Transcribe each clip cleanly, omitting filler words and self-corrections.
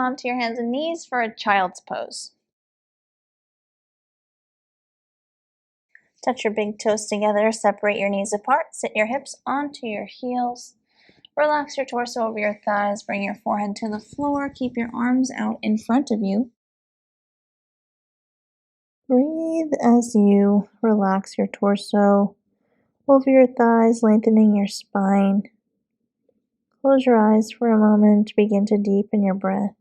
onto your hands and knees for a child's pose. Touch your big toes together, separate your knees apart, sit your hips onto your heels. Relax your torso over your thighs, bring your forehead to the floor, keep your arms out in front of you. Breathe as you relax your torso over your thighs, lengthening your spine. Close your eyes for a moment, begin to deepen your breath.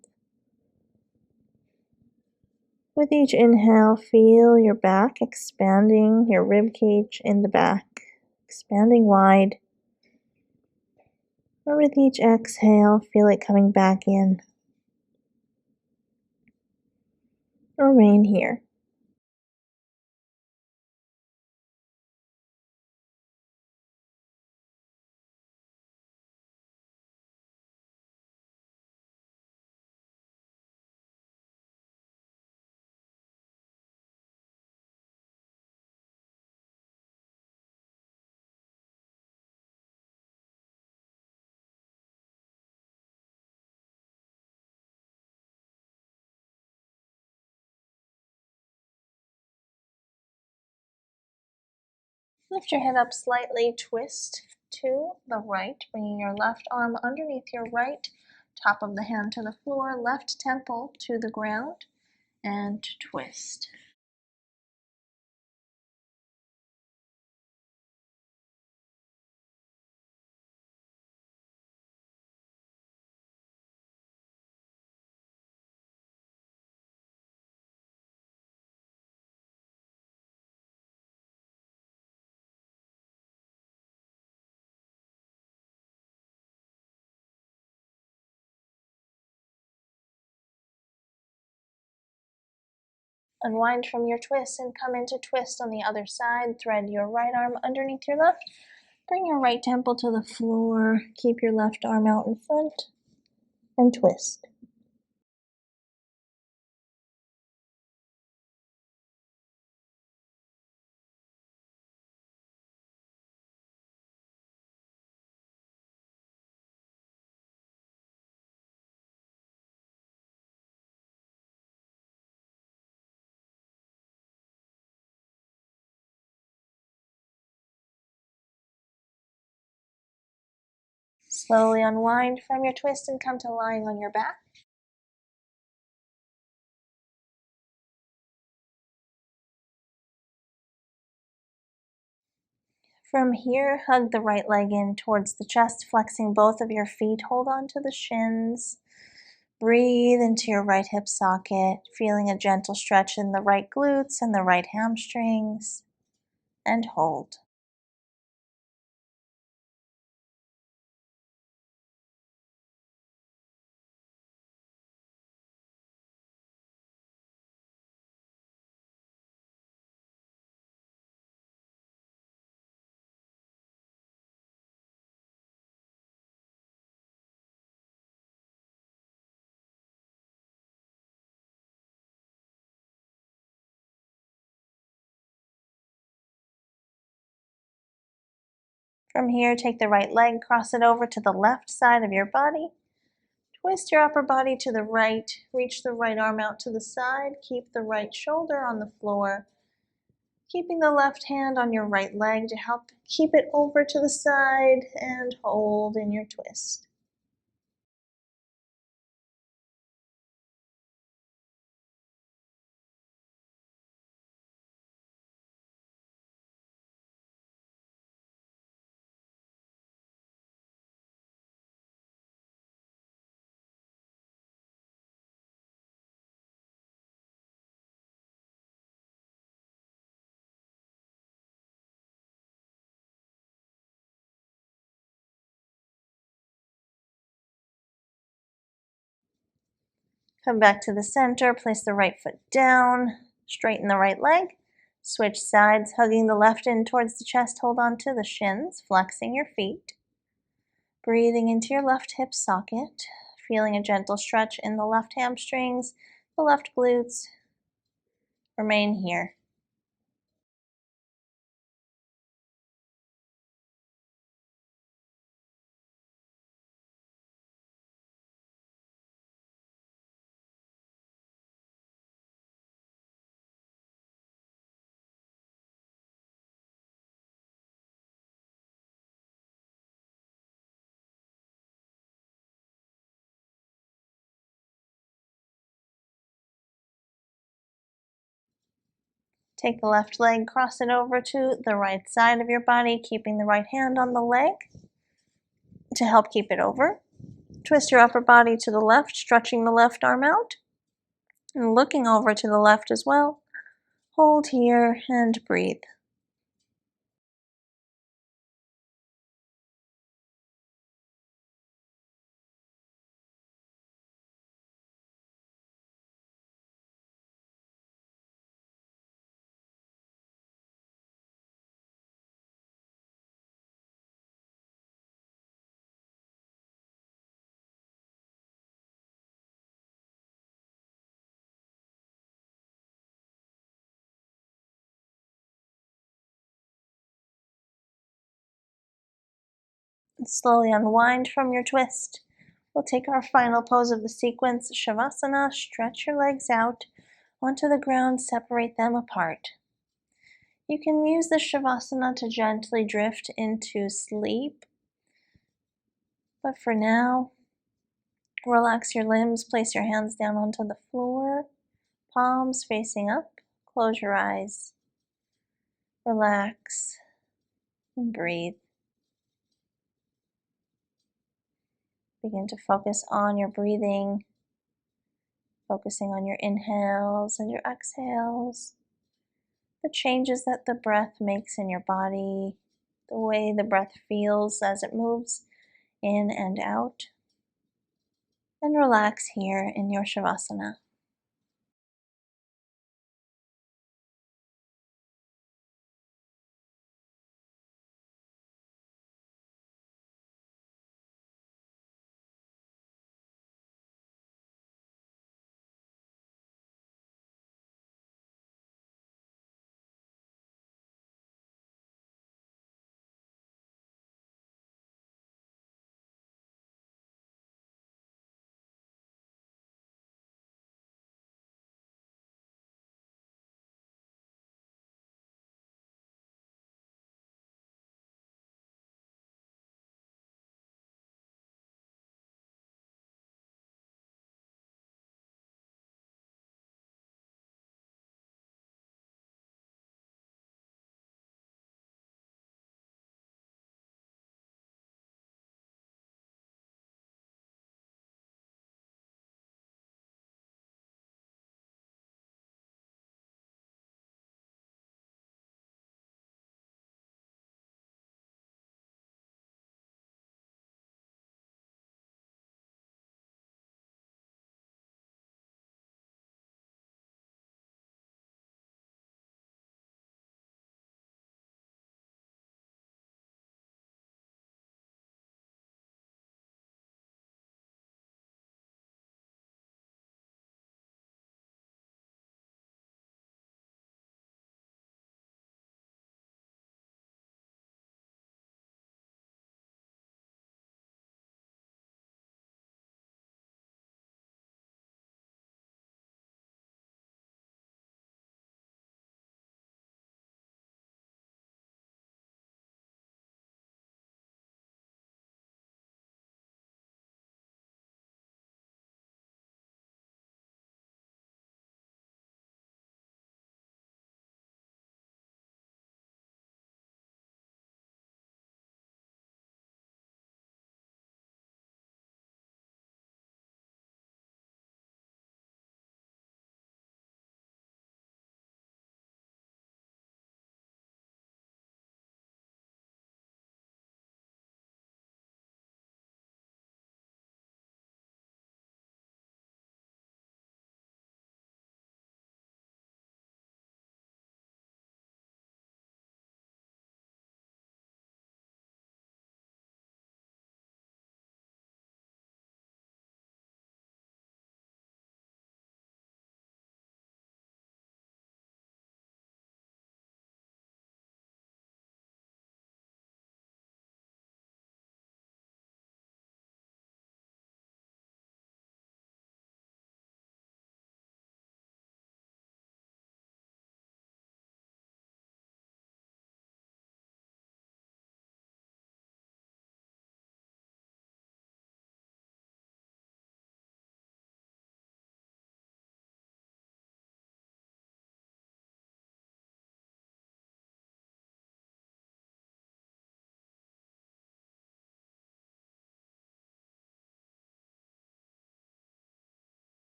With each inhale, feel your back expanding, your rib cage in the back, expanding wide. And with each exhale, feel it coming back in. Remain here. Lift your head up slightly, twist to the right, bringing your left arm underneath your right, top of the hand to the floor, left temple to the ground, and twist. Unwind from your twist and come into twist on the other side. Thread your right arm underneath your left. Bring your right temple to the floor. Keep your left arm out in front and twist. Slowly unwind from your twist and come to lying on your back. From here, hug the right leg in towards the chest, flexing both of your feet. Hold on to the shins. Breathe into your right hip socket, feeling a gentle stretch in the right glutes and the right hamstrings, and hold. From here, take the right leg, cross it over to the left side of your body. Twist your upper body to the right, reach the right arm out to the side, keep the right shoulder on the floor, keeping the left hand on your right leg to help keep it over to the side, and hold in your twist. Come back to the center, place the right foot down, straighten the right leg, switch sides, hugging the left in towards the chest, hold on to the shins, flexing your feet. Breathing into your left hip socket, feeling a gentle stretch in the left hamstrings, the left glutes. Remain here. Take the left leg, cross it over to the right side of your body, keeping the right hand on the leg to help keep it over. Twist your upper body to the left, stretching the left arm out, and looking over to the left as well. Hold here and breathe. And slowly unwind from your twist. We'll take our final pose of the sequence, Shavasana. Stretch your legs out onto the ground, separate them apart. You can use the Shavasana to gently drift into sleep, but for now, relax your limbs, place your hands down onto the floor, palms facing up, close your eyes, relax, and breathe. Begin to focus on your breathing, focusing on your inhales and your exhales, the changes that the breath makes in your body, the way the breath feels as it moves in and out. And relax here in your Shavasana.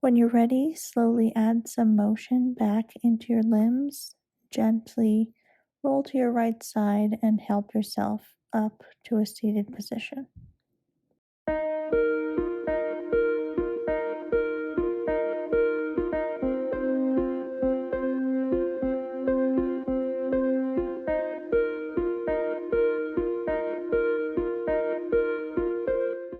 When you're ready, slowly add some motion back into your limbs. Gently roll to your right side and help yourself up to a seated position.